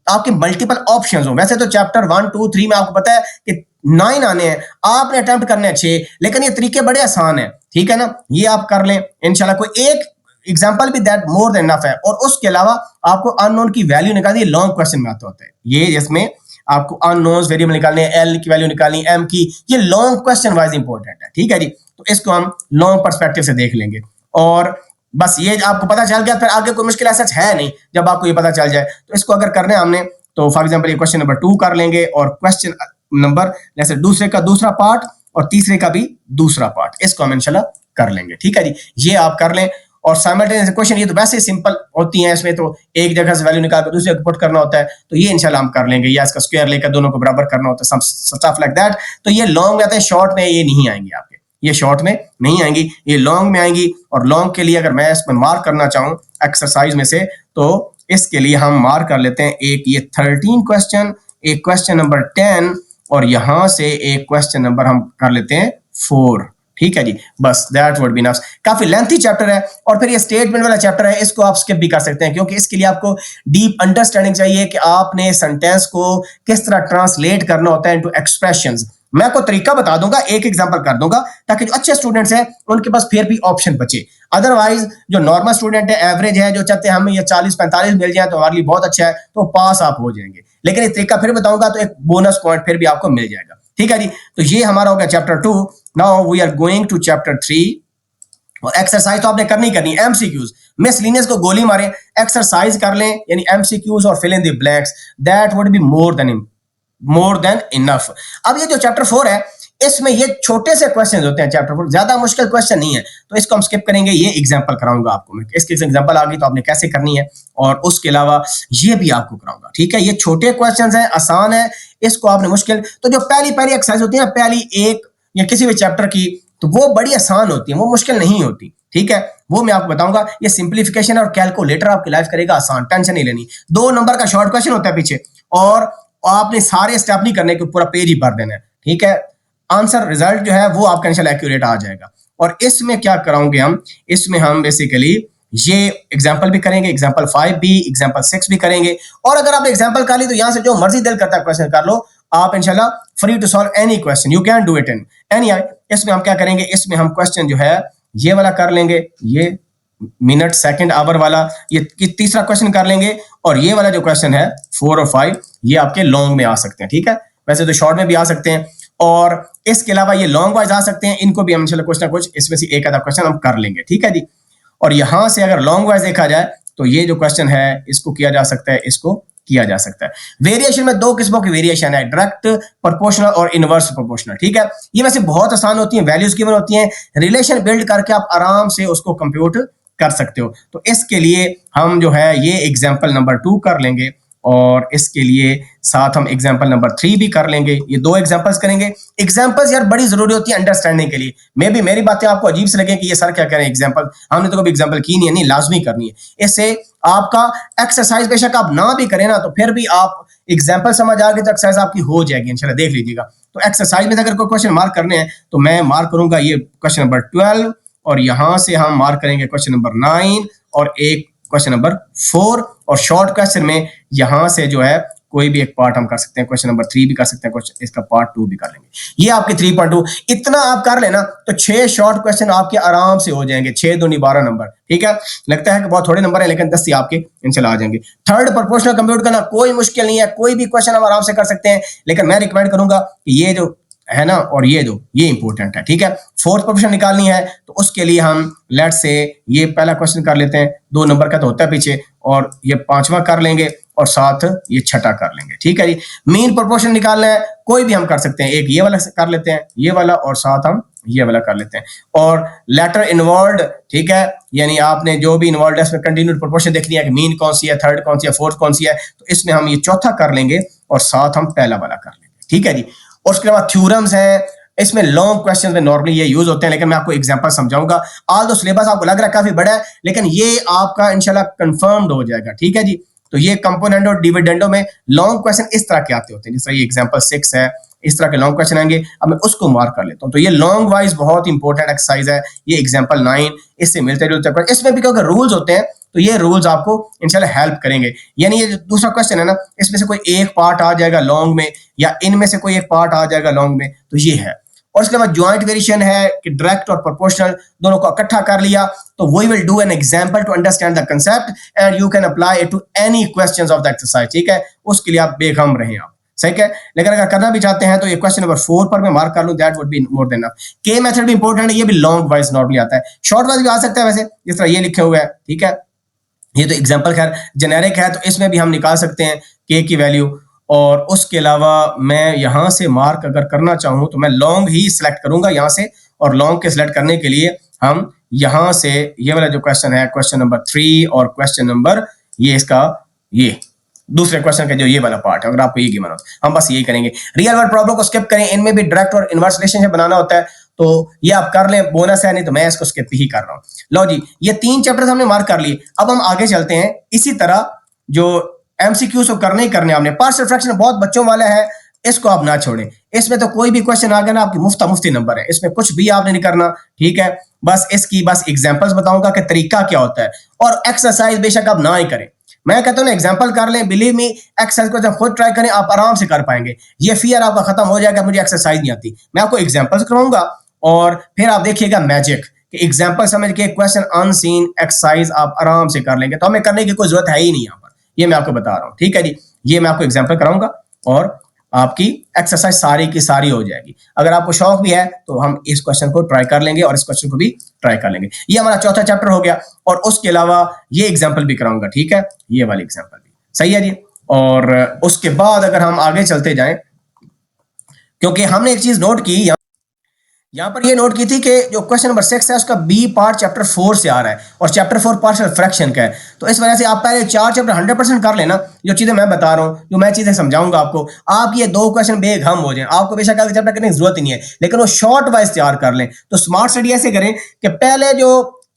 S2: आपके मल्टीपल ऑप्शंस हो। वैसे तो चैप्टर 1 2 3 में आपको पता है कि 9 आने हैं, आपने अटेम्प्ट करने हैं 6, लेकिन ये तरीके बड़े आसान हैं, ठीक है ना, ये आप कर लें इंशाल्लाह। कोई एक एग्जांपल भी दैट मोर देन इनफ है, और उसके अलावा आपको अननोन की वैल्यू निकालनी, लॉन्ग क्वेश्चन में आता होता है ये, जिसमें आपको अननोन्स वेरिएबल निकालने हैं, एल की वैल्यू निकालनी, एम की, ये लॉन्ग क्वेश्चन वाइज इंपॉर्टेंट है, ठीक है जी। तो इसको हम लॉन्ग पर्सपेक्टिव से देख लेंगे, और बस ये आपको पता चल गया, फिर आगे कोई मुश्किल ऐसा है नहीं जब आपको ये पता चल जाए। तो इसको अगर करने हमने, तो फॉर एग्जांपल ये क्वेश्चन नंबर 2 कर लेंगे, और क्वेश्चन नंबर जैसे दूसरे का दूसरा पार्ट और तीसरे का भी दूसरा पार्ट, इसको हम इंशाल्लाह कर लेंगे, ठीक है जी। ये आप कर लें, और साइमल्टेनियस इक्वेशन ये तो वैसे सिंपल होती हैं, इसमें तो एक जगह से वैल्यू निकाल कर दूसरे को पुट करना होता है, तो ये इंशाल्लाह हम कर लेंगे, या इसका स्क्वायर लेकर दोनों को बराबर करना होता है, सम स्टफ लाइक दैट। तो ये लॉन्ग रहते हैं, शॉर्ट में ये नहीं आएंगे आपके, ये शॉर्ट में नहीं आएंगी, ये लॉन्ग में आएंगी। और लॉन्ग के लिए अगर मैं इसमें मार्क करना चाहूँ एक्सरसाइज में से, तो इसके लिए हम मार्क कर लेते हैं, एक ये 13 क्वेश्चन, एक क्वेश्चन नंबर 10, और यहां से एक क्वेश्चन नंबर हम कर लेते हैं 4, ठीक है जी। बस दैट वुड बी इनफ। काफी लेंथी चैप्टर है, और फिर ये स्टेटमेंट वाला चैप्टर है, इसको आप स्किप भी कर सकते हैं, क्योंकि इसके लिए आपको डीप अंडरस्टैंडिंग चाहिए कि आपने सेंटेंस को किस तरह ट्रांसलेट करना होता है इनटू एक्सप्रेशंस। मैं आपको तरीका बता दूंगा, एक एग्जांपल कर दूंगा, ताकि जो अच्छे स्टूडेंट्स हैं उनके पास फिर भी ऑप्शन बचे। अदरवाइज जो नॉर्मल स्टूडेंट है, एवरेज है, जो चाहते हैं हमें ये 40-45 मिल जाए तो हमारे लिए बहुत अच्छा है, तो पास आप हो जाएंगे। लेकिन ये तरीका फिर बताऊंगा तो एक बोनस पॉइंट फिर भी आपको मिल जाएगा, ठीक है जी। तो ये हमारा हो गया chapter 2। Now we are going to chapter 3, और एक्सरसाइज तो आपने करनी करनी, एमसीक्यूज, मिसलिनियस को गोली मारे, एक्सरसाइज कर लें, यानी एमसीक्यूज और fill in the blanks, that would be more than enough. अब ये जो चैप्टर 4 है, इसमें ये छोटे से क्वेश्चन होते हैं, चैप्टर 4 ज्यादा मुश्किल क्वेश्चन नहीं है, तो इसको हम स्किप करेंगे। ये एग्जांपल कराऊंगा आपको मैं, इसकी एग्जांपल आ गई तो आपने कैसे करनी है, और उसके अलावा ये भी आपको कराऊंगा, ठीक है। ये छोटे क्वेश्चंस हैं, आसान है, इसको आपने मुश्किल, तो जो पहली एक्सरसाइज होती है, पहली एक या किसी भी चैप्टर की, तो वो बड़ी आसान होती है, वो मुश्किल नहीं होती, ठीक है। वो मैं आपको बताऊंगा, ये सिंप्लीफिकेशन और कैलकुलेटर आपकी लाइफ करेगा आसान, टेंशन नहीं लेनी। 2 नंबर का शॉर्ट क्वेश्चन होता है पीछे, और आपने सारे स्टेप नहीं करने के, पूरा पेज ही भर देना है, ठीक है। आंसर रिजल्ट जो है वो आपका इंशाल्लाह एक्यूरेट आ जाएगा। और इसमें क्या कराएंगे हम, इसमें हम बेसिकली ये एग्जांपल भी करेंगे, एग्जांपल 5 भी, एग्जांपल 6 भी करेंगे। और अगर आप एग्जांपल कर ली तो यहां से जो मर्जी दिल करता है क्वेश्चन कर लो आप, इंशाल्लाह free to solve any question, you can do it in any. इसमें हम क्या करेंगे, इसमें हम क्वेश्चन जो है ये वाला कर लेंगे, ये मिनट सेकंड आवर वाला, ये तीसरा क्वेश्चन कर लेंगे, और ये वाला जो क्वेश्चन है 4 और 5 ये आपके लॉन्ग में आ सकते हैं, ठीक है। वैसे तो शॉर्ट में भी आ सकते हैं, और इसके अलावा ये लॉन्ग वाइज आ सकते हैं, इनको भी हम इंशाल्लाह कुछ ना कुछ इसमें से एक आधा क्वेश्चन हम कर लेंगे, ठीक है जी। और यहां से अगर लॉन्ग वाइज देखा जाए तो ये जो क्वेश्चन है इसको किया जा सकता है, इसको किया जा सकता है। वेरिएशन में 2 किस्मों की वेरिएशन है, डायरेक्ट प्रोपोर्शनल और इनवर्स प्रोपोर्शनल, ठीक है। ये वैसे बहुत आसान होती है, वैल्यूज गिवन होती हैं, रिलेशन बिल्ड करके आप आराम से उसको कंप्यूट कर सकते हो। तो इसके लिए हम जो है ये एग्जांपल नंबर 2 कर लेंगे, और इसके लिए साथ हम एग्जांपल नंबर 3 भी कर लेंगे। ये 2 एग्जांपल्स करेंगे। एग्जांपल्स यार बड़ी जरूरी होती है अंडरस्टैंडिंग के लिए। मे भी मेरी बातें आपको अजीब से लगे कि ये सर क्या कह रहे हैं, एग्जांपल हमने तो कभी एग्जांपल की नहीं है, नहीं लाजमी करनी है। इससे आपका एक्सरसाइज बेशक आप ना भी करें ना, तो फिर भी आप एग्जांपल समझ आ गए तो एक्सरसाइज आपकी हो जाएगी इंशाल्लाह, देख लीजिएगा। तो एक्सरसाइज में अगर कोई क्वेश्चन मार्क करने हैं तो मैं मार्क करूंगा ये क्वेश्चन नंबर 12, और यहां से हम मार्क करेंगे क्वेश्चन नंबर 9 और एक क्वेश्चन नंबर 4, और शॉर्ट क्वेश्चन में यहां से जो है कोई भी एक पार्ट हम कर सकते हैं, क्वेश्चन नंबर 3 भी कर सकते हैं, क्वेश्चन इसका पार्ट 2 भी कर लेंगे। ये आपके 3.2 इतना आप कर लेना तो 6 शॉर्ट क्वेश्चन आपके आराम से हो जाएंगे, 6 दूनी 12 नंबर, ठीक है। लगता है कि बहुत थोड़े नंबर है, लेकिन 10 ही आपके इंशाल्लाह आ जाएंगे। थर्ड प्रोपोर्शनल कंप्यूट करना कोई मुश्किल नहीं है, कोई भी क्वेश्चन हम आराम से कर सकते हैं, लेकिन मैं रिकमेंड करूंगा कि ये जो है ना, और ये दो, ये इंपॉर्टेंट है, ठीक है। फोर्थ प्रोपोर्शन निकालनी है तो उसके लिए हम लेट्स से ये पहला क्वेश्चन कर लेते हैं, 2 नंबर का तो होता है पीछे, और ये 5वां कर लेंगे और साथ ये छठा कर लेंगे, ठीक है जी। मीन प्रोपोर्शन निकालना है, कोई भी हम कर सकते हैं, एक ये वाला कर लेते हैं, ये वाला, और साथ हम ये वाला कर लेते हैं। और लेटर इन्वॉल्व, ठीक है, यानी आपने जो भी इन्वॉल्व है इसमें कंटिन्यूड प्रोपोर्शन देखनी है कि मीन कौन सी है, थर्ड कौन सी है, फोर्थ कौन सी है, तो इसमें हम ये चौथा कर लेंगे और साथ हम पहला वाला कर लेंगे, ठीक है जी। और उसके बाद थ्योरम्स हैं, इसमें लॉन्ग क्वेश्चन में नॉर्मली ये यूज होते हैं, लेकिन मैं आपको एग्जांपल समझाऊंगा। ऑल दो सिलेबस आपको लग रहा है काफी बड़ा है, लेकिन ये आपका इंशाल्लाह कंफर्म्ड हो जाएगा, ठीक है जी। तो ये कंपोनेंट और डिविडेंडो में लॉन्ग क्वेश्चन इस तरह के आते होते हैं, जैसे ये एग्जांपल 6 है, इस तरह के लॉन्ग क्वेश्चन आएंगे। अब मैं उसको मार्क कर लेता हूं, तो ये लॉन्ग वाइज बहुत इंपॉर्टेंट एक्सरसाइज है, ये एग्जांपल 9 इससे मिलते जुलते, इसमें भी क्योंकि रूल्स होते हैं तो ये रूल्स आपको इंशाल्लाह हेल्प करेंगे। यानी ये दूसरा क्वेश्चन है ना, इसमें से कोई एक पार्ट आ जाएगा लॉन्ग में, या इनमें से कोई एक पार्ट आ जाएगा लॉन्ग में, तो ये है। और उसके बाद ज्वाइंट वेरिएशन है कि डायरेक्ट और प्रोपोर्शनल दोनों को इकट्ठा कर लिया, तो we will do an example to understand the concept and you can apply it to any questions of the exercise, ठीक है। उसके लिए आप बेगम रहें आप, सही है। लेकिन अगर करना भी चाहते हैं तो ये क्वेश्चन नंबर 4 पर मैं मार्क कर लूं, that would be more than enough. के मेथड भी इंपॉर्टेंट है, ये भी लॉन्ग वाइज नॉर्मली आता है, शॉर्ट वाइज भी आ सकता है वैसे, जिस तरह ये लिखे हुए है, ठीक है। ये तो एग्जांपल खैर जेनेरिक है, तो इसमें भी हम निकाल सकते हैं के की वैल्यू। और उसके अलावा मैं यहां से मार्क अगर करना चाहूं तो मैं लॉन्ग ही सिलेक्ट करूंगा यहां से, और लॉन्ग के सिलेक्ट करने के लिए हम यहां से ये वाला जो क्वेश्चन है, क्वेश्चन नंबर 3 और क्वेश्चन नंबर ये इसका ये दूसरे क्वेश्चन का जो ये वाला पार्ट है, अगर आपको ये गिवन हो हम बस यही करेंगे। रियल वर्ल्ड प्रॉब्लम को स्किप करें, इनमें भी डायरेक्ट और इनवर्स रिलेशनशिप बनाना होता है, तो ये आप कर लें, बोनस है, नहीं तो मैं इसको स्किप ही कर रहा हूं। लो जी, ये 3 चैप्टर्स हमने मार्क कर लिए। अब हम आगे चलते हैं, इसी तरह जो एमसीक्यूज को करने ही करने आपने। पार्शियल फ्रैक्शन बहुत बच्चों वाला है, इसको आप ना छोड़ें, इसमें तो कोई भी क्वेश्चन आ गया ना आपकी मुफ्ती नंबर है, इसमें कुछ भी आपने नहीं करना, ठीक है। बस इसकी बस एग्जांपल्स बताऊंगा कि तरीका क्या होता है, और एक्सरसाइज बेशक आप ना ही करें, मैं कहता हूं ना एग्जांपल कर लें, बिलीव मी एक्सरसाइज को जब खुद ट्राई करें आप आराम से कर पाएंगे, ये फियर आपका खत्म हो जाएगा मुझे एक्सरसाइज नहीं आती। मैं आपको एग्जांपल्स कराऊंगा और फिर आप देखिएगा मैजिक, कि एग्जांपल समझ के क्वेश्चन अनसीन एक्सरसाइज आप आराम से कर लेंगे, तो हमें करने की कोई जरूरत है ही नहीं यहाँ पर, ये मैं आपको बता रहा हूँ, ठीक है जी। ये मैं आपको एग्जांपल कराऊंगा और आपकी एक्सरसाइज सारी की सारी हो जाएगी। अगर आपको शौक भी है तो हम इस क्वेश्चन को ट्राई कर लेंगे और इस क्वेश्चन को भी ट्राई कर लेंगे। ये हमारा चौथा चैप्टर हो गया, और उसके अलावा ये एग्जांपल भी कराऊंगा, ठीक है, ये वाली एग्जांपल भी, सही है जी। और उसके बाद अगर हम आगे चलते जाएं, क्योंकि हमने एक चीज नोट की यहाँ पर ये नोट की थी कि जो क्वेश्चन नंबर 6 है उसका बी पार्ट चैप्टर 4 से आ रहा है, और चैप्टर 4 पार्शियल फ्रैक्शन का है, तो इस वजह से आप पहले 4 चैप्टर 100% कर लेना। जो चीजें मैं बता रहा हूँ, जो मैं चीजें समझाऊंगा आपको, आप ये 2 क्वेश्चन बेगम हो जाए, आपको बेशक आगे चैप्टर करने की जरूरत ही नहीं है, लेकिन वो शॉर्ट वाइज तैयार कर लें। तो स्मार्ट स्टडी ऐसे करें कि पहले जो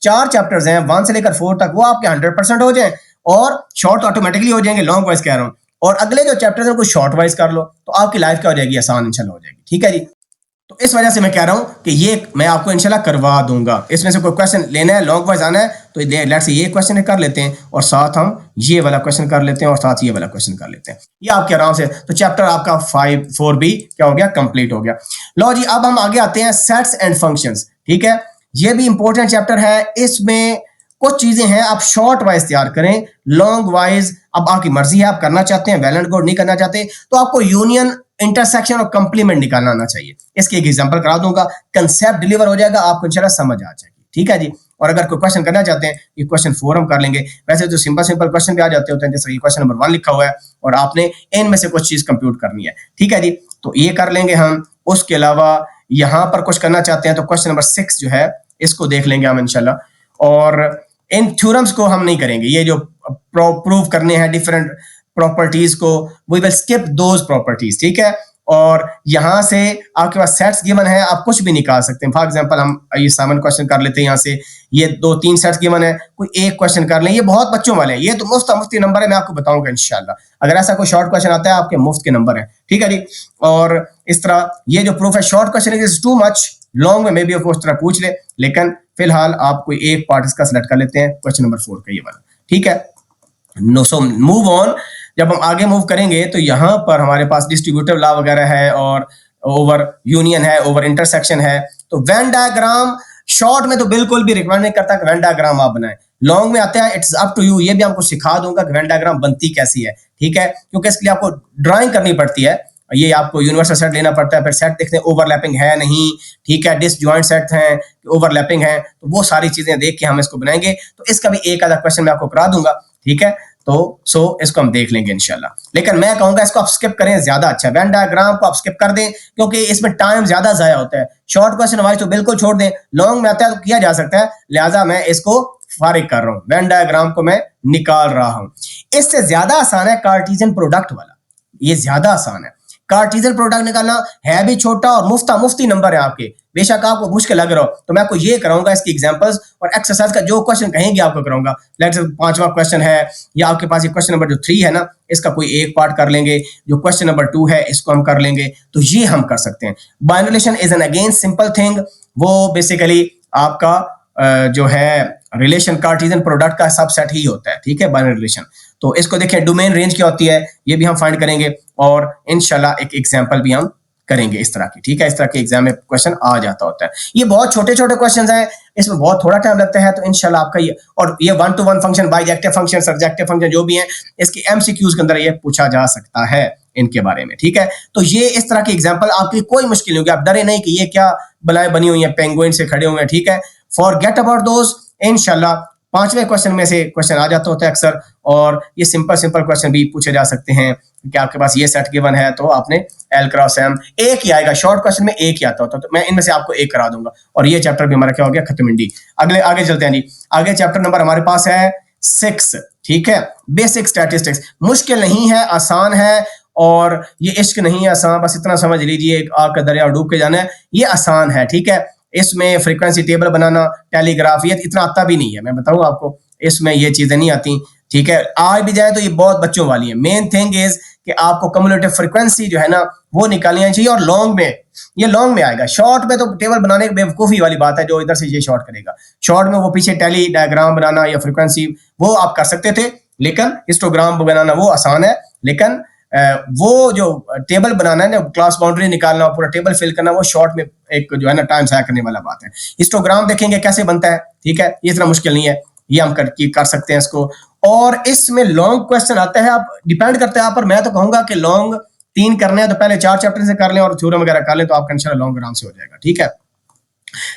S2: 4 चैप्टर्स हैं 1 से लेकर 4 तक वो आपके 100% हो जाए, और शॉर्ट ऑटोमेटिकली हो जाएंगे, लॉन्ग वाइज कह रहा हूँ। और अगले जो चैप्टर्स हैं उनको शॉर्ट वाइज कर लो, तो आपकी लाइफ क्या हो जाएगी, आसान इंशाल्लाह हो जाएगी, ठीक है जी। तो इस वजह से मैं कह रहा हूं कि ये मैं आपको इंशाल्लाह करवा दूंगा। इसमें से कोई क्वेश्चन लेना है, लॉन्ग वाइज आना है, तो लेट्स से ये क्वेश्चन कर लेते हैं, और साथ हम ये वाला क्वेश्चन कर लेते हैं, और साथ ये वाला क्वेश्चन कर लेते हैं, ये आपके आराम से। तो चैप्टर आपका 4 भी क्या हो गया, कंप्लीट हो गया। लो जी, अब हम आगे आते हैं सेट्स एंड फंक्शंस, ठीक है। ये भी इंपॉर्टेंट चैप्टर है, इसमें कुछ चीजें हैं आप शॉर्ट वाइज तैयार करें, लॉन्ग वाइज अब आपकी मर्जी है, आप करना चाहते हैं वेल एंड गुड, नहीं करना चाहते तो आपको यूनियन, इंटरसेक्शन और कंप्लीमेंट निकालना आना चाहिए। इसकी एक एग्जांपल करा दूंगा, कंसेप्ट डिलीवर हो जाएगा, आपको इंशाल्लाह समझ आ जाएगी, ठीक है जी। और अगर कोई क्वेश्चन करना चाहते हैं, ये क्वेश्चन 4 हम कर लेंगे। वैसे तो सिंपल क्वेश्चन भी आ जाते होते हैं, जैसे क्वेश्चन नंबर 1 लिखा हुआ है और आपने इनमें से कुछ चीज कंप्यूट करनी है, ठीक है जी, तो ये कर लेंगे हम। उसके अलावा यहां पर कुछ करना चाहते हैं तो क्वेश्चन नंबर 6 जो है इसको देख लेंगे हम इंशाल्लाह। और इन थ्योरम्स को हम नहीं करेंगे, ये जो प्रूव करने हैं डिफरेंट प्रॉपर्टीज को, we will skip those properties, ठीक है। और यहां से आपके पास सेट्स गिवन है, आप कुछ भी निकाल सकते हैं। फॉर एग्जांपल हम ये 7 क्वेश्चन कर लेते हैं, यहाँ से ये 2-3 सेट्स गिवन है, कोई एक क्वेश्चन कर लें, ये बहुत बच्चों वाले हैं, ये तो मुफ्त नंबर है, मैं आपको बताऊंगा इंशाल्लाह। अगर ऐसा कोई शॉर्ट क्वेश्चन आता है आपके मुफ्त के नंबर है, ठीक है जी। और इस तरह ये जो प्रूफ है, short question is too much, long में मे बी उस तरह पूछ ले, लेकिन फिलहाल आप कोई एक पार्ट इसका सिलेक्ट कर लेते हैं, क्वेश्चन नंबर 4 का ये वाला, ठीक है। No, so move on. जब हम आगे मूव करेंगे तो यहां पर हमारे पास डिस्ट्रीब्यूटिव लॉ वगैरह है, और ओवर यूनियन है, ओवर इंटरसेक्शन है। तो वेन डायग्राम शॉर्ट में तो बिल्कुल भी रिकमेंड नहीं करता कि वेन डायग्राम आप बनाएं, लॉन्ग में आते हैं, इट्स अप टू यू। ये भी आपको सिखा दूंगा कि वेन डायग्राम बनती कैसी है, ठीक है, क्योंकि इसके लिए आपको ड्राइंग करनी पड़ती है। ये आपको यूनिवर्सल सेट लेना पड़ता है, फिर सेट देखते हैं ओवरलैपिंग है नहीं, ठीक है, डिसजॉइंट सेट हैं, ओवरलैपिंग है, तो वो सारी चीजें देख के हम इसको बनाएंगे। तो इसका भी एक आधा क्वेश्चन मैं आपको करा दूंगा, ठीक है। तो इसको हम देख लेंगे इंशाल्लाह, लेकिन मैं कहूंगा इसको आप स्किप करें, ज्यादा अच्छा। वेन डायग्राम को आप स्किप कर दें क्योंकि इसमें टाइम ज्यादा जाया होता है। शॉर्ट क्वेश्चन वाइज तो बिल्कुल छोड़ दें, लॉन्ग में आता है तो किया जा सकता है, लिहाजा मैं इसको फारिग कर रहा हूं, वेन डायग्राम को मैं निकाल रहा हूं। इससे ज्यादा आसान है कार्टेशियन प्रोडक्ट वाला, ये ज्यादा आसान है। कार्टेशियन प्रोडक्ट निकालना है भी छोटा और मुफ्ती नंबर है आपके, बेशक आपको मुश्किल लग रहा हो, तो मैं आपको ये कराऊंगा इसकी एग्जांपल्स और एक्सरसाइज का जो क्वेश्चन कहेंगे आपको कराऊंगा। लेट्स से 5वां क्वेश्चन है, या आपके पास ये क्वेश्चन नंबर जो 3 है ना, इसका कोई एक पार्ट कर लेंगे, जो क्वेश्चन नंबर 2 है इसको हम कर लेंगे, तो ये हम कर सकते हैं। Binary relation is an again simple thing, वो बेसिकली आपका जो है रिलेशन कार्टेशियन प्रोडक्ट का सबसेट ही होता है, ठीक है, बाइनरी रिलेशन। तो इसको देखें, डोमेन रेंज क्या होती है ये भी हम फाइंड करेंगे और इंशाल्लाह एक एग्जांपल भी हम करेंगे इस तरह की, ठीक है। इस तरह के एग्जाम में क्वेश्चन आ जाता होता है। ये बहुत छोटे छोटे क्वेश्चंस हैं, इसमें बहुत थोड़ा टाइम लगता है, तो इंशाल्लाह आपका ये, और ये 1-to-1 function, bijective function, surjective function जो भी है, इसके एमसीक्यूज के अंदर ये पूछा जा सकता है इनके बारे में, ठीक है। तो ये इस तरह की एग्जाम्पल आपकी कोई मुश्किल नहीं होगी, आप डरे नहीं कि ये क्या बलाएं बनी हुई है, पेंगुइन से खड़े हुए हैं, ठीक है। फॉरगेट अबाउट दोस, इंशाल्लाह 5वें क्वेश्चन में से क्वेश्चन आ जाता होता है अक्सर, और ये सिंपल क्वेश्चन भी पूछे जा सकते हैं कि आपके पास ये सेट गिवन है तो आपने L क्रॉस M एक ही आएगा, शॉर्ट क्वेश्चन में एक ही आता होता है, तो मैं इनमें से आपको एक करा दूंगा। और ये चैप्टर भी हमारा क्या हो गया, खत्म इंडी। आगे चलते हैं जी, आगे चैप्टर नंबर हमारे पास है 6, ठीक है, बेसिक स्टैटिस्टिक्स। मुश्किल नहीं है, आसान है, और ये इश्क नहीं है आसान, बस इतना समझ लीजिए आग का दरिया डूब के जाना है, ये आसान है, ठीक है। इसमें फ्रीक्वेंसी टेबल बनाना, टेलीग्राफ, ये इतना आता भी नहीं है, मैं बताऊं आपको, इसमें ये चीजें नहीं आती, ठीक है। आ भी जाए तो ये बहुत बच्चों वाली है। मेन थिंग इज कि आपको कम्युलेटिव फ्रीक्वेंसी जो है ना वो निकालनी चाहिए, और लॉन्ग में, ये लॉन्ग में आएगा। शॉर्ट में तो टेबल बनाने की बेवकूफी वाली बात है, जो इधर से ये शॉर्ट करेगा। शॉर्ट में वो पीछे टेली डायग्राम बनाना या फ्रीक्वेंसी वो आप कर सकते थे, लेकिन हिस्टोग्राम बनाना वो आसान है, लेकिन वो जो टेबल बनाना है ना, क्लास बाउंड्री निकालना, पूरा टेबल फिल करना, वो शॉर्ट में एक जो है ना टाइम ज़ाया करने वाला बात है। हिस्टोग्राम देखेंगे कैसे बनता है, ठीक है, ये इतना मुश्किल नहीं है, ये हम कर सकते हैं इसको। और इसमें लॉन्ग क्वेश्चन आता है, आप डिपेंड करते हैं आप पर। मैं तो कहूंगा कि लॉन्ग 3 करने हैं तो पहले 4 चैप्टर से कर लें और थ्योरम वगैरह कर लें, तो आपका इंशाल्लाह लॉन्ग आराम से हो जाएगा, ठीक है।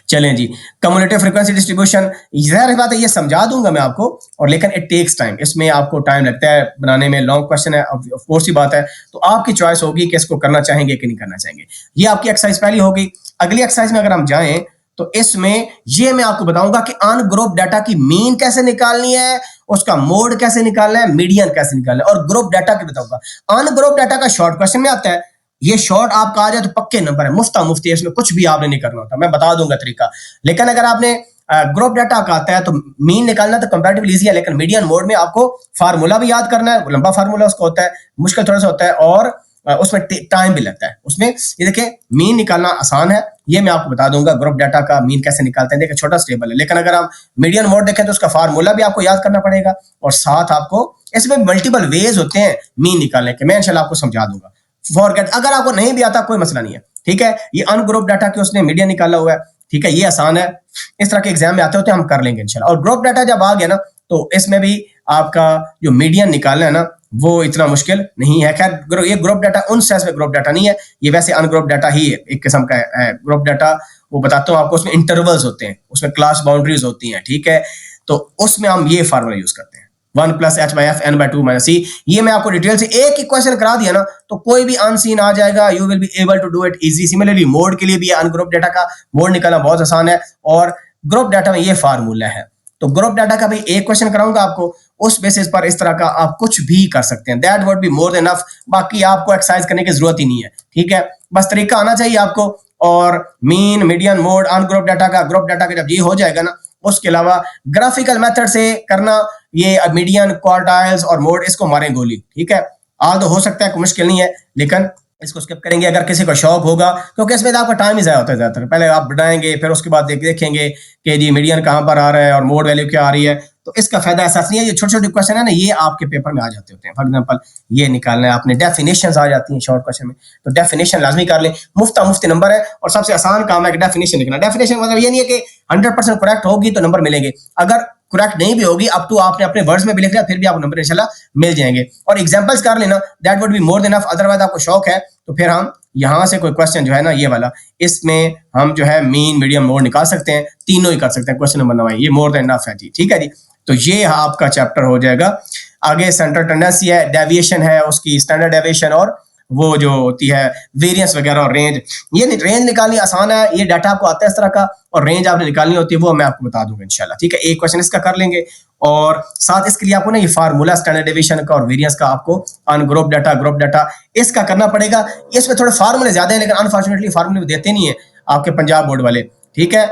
S2: चलें जी, कम्युलेटिव फ्रीक्वेंसी डिस्ट्रीब्यूशन, ज़ाहिर बात है ये समझा दूंगा मैं आपको, और लेकिन इट टेक्स टाइम, इसमें आपको टाइम लगता है बनाने में। लॉन्ग क्वेश्चन है, ऑफ कोर्स ही बात है, तो आपकी चॉइस होगी कि इसको करना चाहेंगे कि नहीं करना चाहेंगे। ये आपकी एक्सरसाइज पहली होगी। अगली एक्सरसाइज में अगर हम जाएं तो इसमें ये मैं आपको बताऊंगा कि अनग्रुप डाटा की मीन कैसे निकालनी है, उसका मोड कैसे निकालना है, मीडियन कैसे निकालना है, और ग्रुप डाटा की बताऊंगा। अनग्रुप डाटा का शॉर्ट क्वेश्चन में आता है, ये शॉर्ट आपका आ जाए तो पक्के नंबर है, मुफ्ती है, इसमें कुछ भी आपने नहीं करना होता, मैं बता दूंगा तरीका। लेकिन अगर आपने ग्रुप डाटा का आता है तो मीन निकालना तो कंपैरेटिवली इजी है, लेकिन मीडियन मोड में आपको फार्मूला भी याद करना है, लंबा फार्मूला उसका होता है, मुश्किल थोड़ा सा होता है, और उसमें टाइम भी लगता है। उसमें ये देखिए, मीन निकालना आसान है, ये मैं आपको बता दूंगा ग्रुप डाटा का मीन कैसे निकालते हैं। देखिए छोटा स्टेबल है, लेकिन अगर आप मीडियन मोड देखें तो उसका फार्मूला भी आपको याद करना पड़ेगा, और साथ आपको इसमें मल्टीपल वेज होते हैं मीन निकालने के, मैं इंशाल्लाह आपको समझा दूंगा। फॉरगेट, अगर आपको नहीं भी आता कोई मसला नहीं है, ठीक है। ये अनग्रुप डाटा के उसने मीडियन निकाला हुआ है, ठीक है, ये आसान है, इस तरह के एग्जाम में आते होते हैं, हम कर लेंगे इंशाल्लाह। और ग्रुप डाटा जब आ गया ना तो इसमें भी आपका जो मीडियन निकालना है ना वो इतना मुश्किल नहीं है। खैर ये ग्रुप डाटा उन सेंस में ग्रुप डाटा नहीं है, ये वैसे अनग्रुप डाटा ही है, एक किस्म का है ग्रुप डाटा। वो बताता हूँ आपको, उसमें इंटरवल्स होते हैं, उसमें क्लास बाउंड्रीज होती हैं, ठीक है। तो उसमें हम ये फार्मूला यूज करते हैं, 1 + h/f n/2 - c। ये मैं आपको डिटेल से एक ही क्वेश्चन करा दिया ना तो कोई भी अनसीन आ जाएगा, you will be able to do it easy. Similarly mode के लिए भी अनग्रुप डाटा का मोड निकालना बहुत आसान है, और ग्रुप डाटा में ये फार्मूला है। तो ग्रुप डाटा का भी एक क्वेश्चन कराऊंगा आपको, उस बेसिस पर इस तरह का आप कुछ भी कर सकते हैं, that would be more than enough. बाकी आपको एक्सरसाइज करने की जरूरत ही नहीं है, ठीक है, बस तरीका आना चाहिए आपको। और mean, median, mode, ungroup data का, ग्रुप डाटा का जब ये हो जाएगा ना, उसके अलावा ग्राफिकल मेथड से करना, ये मीडियन, क्वार्टाइल्स और मोड, इसको मारें गोली, ठीक है। आल तो हो सकता है, कोई मुश्किल नहीं है, लेकिन इसको स्किप करेंगे अगर किसी को शौक होगा, क्योंकि इसमें तो आपका टाइम ही ज़ाया होता है ज़्यादातर। पहले आप बढ़ाएंगे, फिर उसके बाद देखेंगे कि जी मीडियन कहाँ पर आ रहा है और मोड वैल्यू क्या आ रही है, तो इसका फायदा एहसास नहीं है। ये छोटे छोटे क्वेश्चन है ना, ये आपके पेपर में आ जाते होते हैं। फॉर एग्जांपल ये निकालना है आपने, डेफिनेशंस आ जाती हैं शॉर्ट क्वेश्चन में, तो डेफिनेशन लाजमी कर लें, मुफ्ती नंबर है, और सबसे आसान काम है कि डेफिनेशन लिखना। डेफिनेशन मतलब ये नहीं है कि 100% करेक्ट होगी तो नंबर मिलेंगे, अगर करेक्ट नहीं भी होगी, अप टू आपने अपने वर्ड्स में भी लिख लिया, फिर भी आपको नंबर इंशाल्लाह मिल जाएंगे। और एग्जांपल्स कर लेना, that would be more than enough. Otherwise आपको शौक है तो फिर हम यहां से कोई क्वेश्चन जो है ना ये वाला, इसमें हम जो है मीन मीडियम मोड निकाल सकते हैं, तीनों ही कर सकते हैं। क्वेश्चन नंबर 9 ये मोर देन इनफ है जी, ठीक है जी। तो ये आपका चैप्टर हो जाएगा। आगे सेंट्रल टेंडेंसी है, डेविएशन है, उसकी स्टैंडर्ड डेविएशन, और वो जो होती है वेरिएंस वगैरह और रेंज। ये रेंज निकालनी आसान है, ये डाटा आपको आता है इस तरह का, और रेंज आपने निकालनी होती है वो मैं आपको बता दूंगा इंशाल्लाह, ठीक है। एक क्वेश्चन इसका कर लेंगे, और साथ इसके लिए आपको ना ये फार्मूला स्टैंडर्ड डेविएशन का और वेरिएंस का आपको अनग्रुप डाटा, ग्रुप डाटा इसका करना पड़ेगा। इसमें थोड़े फार्मूले ज्यादा है, लेकिन अनफॉर्चुनेटली फार्मूले देते नहीं है आपके पंजाब बोर्ड वाले, ठीक है।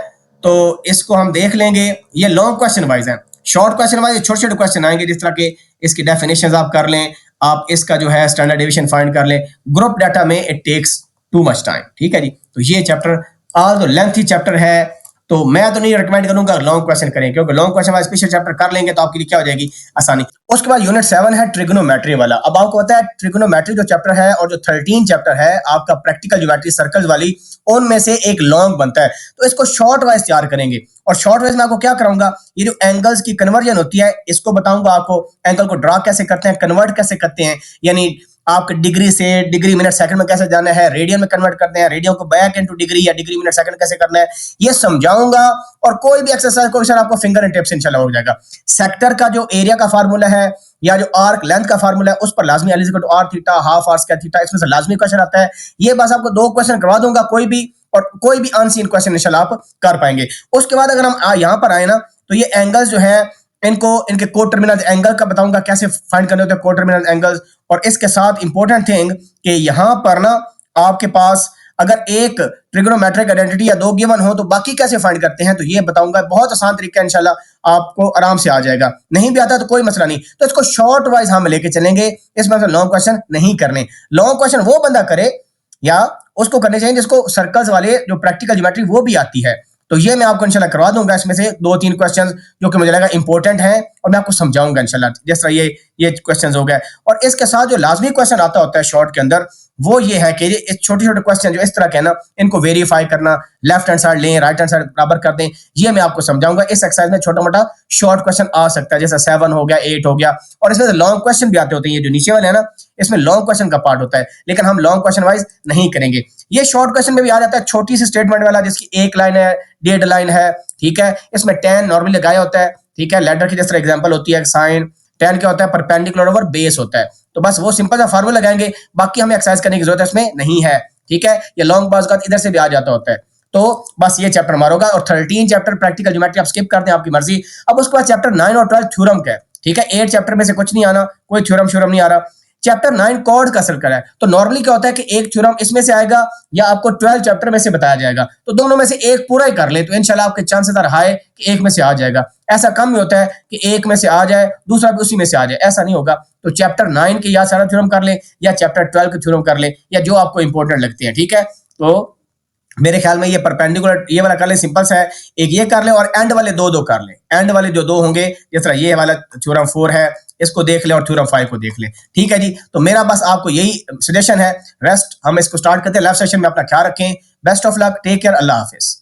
S2: तो इसको हम देख लेंगे। ये लॉन्ग क्वेश्चन वाइज है, शॉर्ट क्वेश्चन वाइज छोटे छोटे क्वेश्चन आएंगे, जिस तरह के इसकी डेफिनेशंस आप कर लें, आप इसका जो है स्टैंडर्ड डेविएशन फाइंड कर लें। ग्रुप डाटा में it takes too much time, ठीक है जी। तो ये चैप्टर आज तो लेंथी चैप्टर है, तो मैं तो नहीं रिकमेंड करूंगा लॉन्ग क्वेश्चन करें, क्योंकि long question wise special chapter कर लेंगे तो आपके लिए क्या हो जाएगी आसानी। उसके बाद यूनिट 7 है ट्रिग्नोमेट्री वाला। अब आपको पता है ट्रिग्नोमेट्री जो चैप्टर है और जो 13 चैप्टर है आपका प्रैक्टिकल ज्योमेट्री सर्कल्स वाली, उनमें से एक लॉन्ग बनता है। तो इसको शॉर्ट वाइज तैयार करेंगे, और शॉर्ट वाइज में आपको क्या कराऊंगा, ये जो एंगल्स की कन्वर्जन होती है इसको बताऊंगा आपको। एंगल को ड्रा कैसे करते हैं, कन्वर्ट कैसे करते हैं, यानी आपके डिग्री से डिग्री मिनट सेकंड में कैसे जाना है, रेडियन में कन्वर्ट करते हैं, रेडियन को बैक इनटू डिग्री या डिग्री मिनट सेकंड कैसे करना है, ये समझाऊंगा। और कोई भी एक्सरसाइज को सर आपको फिंगर एंड टिप्स इंशाल्लाह हो जाएगा। सेक्टर का जो एरिया का फार्मूला है या जो आर्क लेंथ का फार्मूला है, उस पर लाजमी L = r theta half r square theta, इसमें से लाजमी क्वेश्चन आता है। ये बस आपको 2 क्वेश्चन करवा दूंगा, कोई भी, और कोई भी अनसीन क्वेश्चन इंशाल्लाह आप कर पाएंगे। उसके बाद अगर हम यहाँ पर आए ना, तो ये एंगल्स जो है इनको इनके को टर्मिनल एंगल का बताऊंगा कैसे फाइंड करने होते हैं को टर्मिनल एंगल्स। और इसके साथ इंपॉर्टेंट थिंग कि यहां पर ना आपके पास अगर एक ट्रिग्नोमेट्रिक आइडेंटिटी या 2 गिवन हो तो बाकी कैसे फाइंड करते हैं, तो ये बताऊंगा। बहुत आसान तरीका है, इंशाल्लाह आपको आराम से आ जाएगा। नहीं भी आता तो कोई मसला नहीं, तो इसको शॉर्ट वाइज हम लेके चलेंगे। इसमें से लॉन्ग क्वेश्चन नहीं करने। लॉन्ग क्वेश्चन वो बंदा करे या उसको करने चाहिए जिसको सर्कल्स वाले जो प्रैक्टिकल ज्योमेट्री वो भी आती है। तो ये मैं आपको इंशाल्लाह करवा दूंगा। इसमें से 2-3 क्वेश्चंस जो कि मुझे लगा इंपॉर्टेंट हैं, और मैं आपको समझाऊंगा इंशाल्लाह। जिस तरह ये क्वेश्चंस हो गए, और इसके साथ जो लाजमी क्वेश्चन आता होता है शॉर्ट के अंदर, वो ये है कि ये छोटे छोटे क्वेश्चन जो इस तरह के ना, इनको वेरीफाई करना, लेफ्ट हैंड साइड लें, राइट हैंड साइड बराबर कर दें, ये मैं आपको समझाऊंगा। इस एक्सरसाइज में छोटा मोटा शॉर्ट क्वेश्चन आ सकता है, जैसे 7 हो गया, 8 हो गया, और इसमें लॉन्ग क्वेश्चन भी आते होते हैं। ये जो नीचे वाले है ना, इसमें लॉन्ग क्वेश्चन का पार्ट होता है, लेकिन हम लॉन्ग क्वेश्चन वाइज नहीं करेंगे। ये शॉर्ट क्वेश्चन में भी आ जाता है छोटी सी स्टेटमेंट वाला, जिसकी 1 लाइन है, 1.5 लाइन है, ठीक है। इसमें tan नॉर्मली लगाया होता है, ठीक है। लेटर की जिस तरह एग्जांपल होती है साइन, tan क्या होता है, परपेंडिकुलर ओवर बेस होता है। तो बस वो सिंपल सा फार्मूला लगाएंगे, बाकी हमें एक्सरसाइज करने की जरूरत है इसमें नहीं है, ठीक है। ये लॉन्ग बाज का इधर से भी आ जाता होता है। तो बस ये चैप्टर मारोगा, और 13 चैप्टर प्रैक्टिकल ज्योमेट्री आप स्किप करते हैं, आपकी मर्जी। अब उसके बाद चैप्टर 9 और 12 थ्योरम का है, ठीक है। 8 चैप्टर में से कुछ नहीं आना, कोई थ्योरम श्योरम नहीं आ रहा। चैप्टर 9 कॉर्ड का सर्कल है। तो नॉर्मली क्या होता है कि एक थ्योरम इसमें से आएगा या आपको 12 चैप्टर में से बताया जाएगा, तो दोनों में से एक पूरा ही कर ले, तो इंशाल्लाह आपके चांसेस आर हाई कि एक में से आ जाएगा। ऐसा कम ही होता है कि एक में से आ जाए, दूसरा भी उसी में से आ जाए, ऐसा नहीं होगा। तो चैप्टर 9 के या सारा थ्योरम कर ले, या चैप्टर 12 के थ्योरम कर ले, या जो आपको इंपॉर्टेंट लगते हैं, ठीक है। तो मेरे ख्याल में ये परपेंडिकुलर ये वाला कर ले, सिंपल सा है, एक ये कर ले, और एंड वाले 2 कर ले। एंड वाले जो 2 होंगे, जिस तरह ये वाला थ्योरम 4 है, इसको देख ले, और थ्योरम 5 को देख ले, ठीक है जी। तो मेरा बस आपको यही सजेशन है। रेस्ट हम इसको स्टार्ट करते हैं। लाइव सेशन में अपना ख्याल रखें। Best of luck, take care, अल्लाह हाफिज।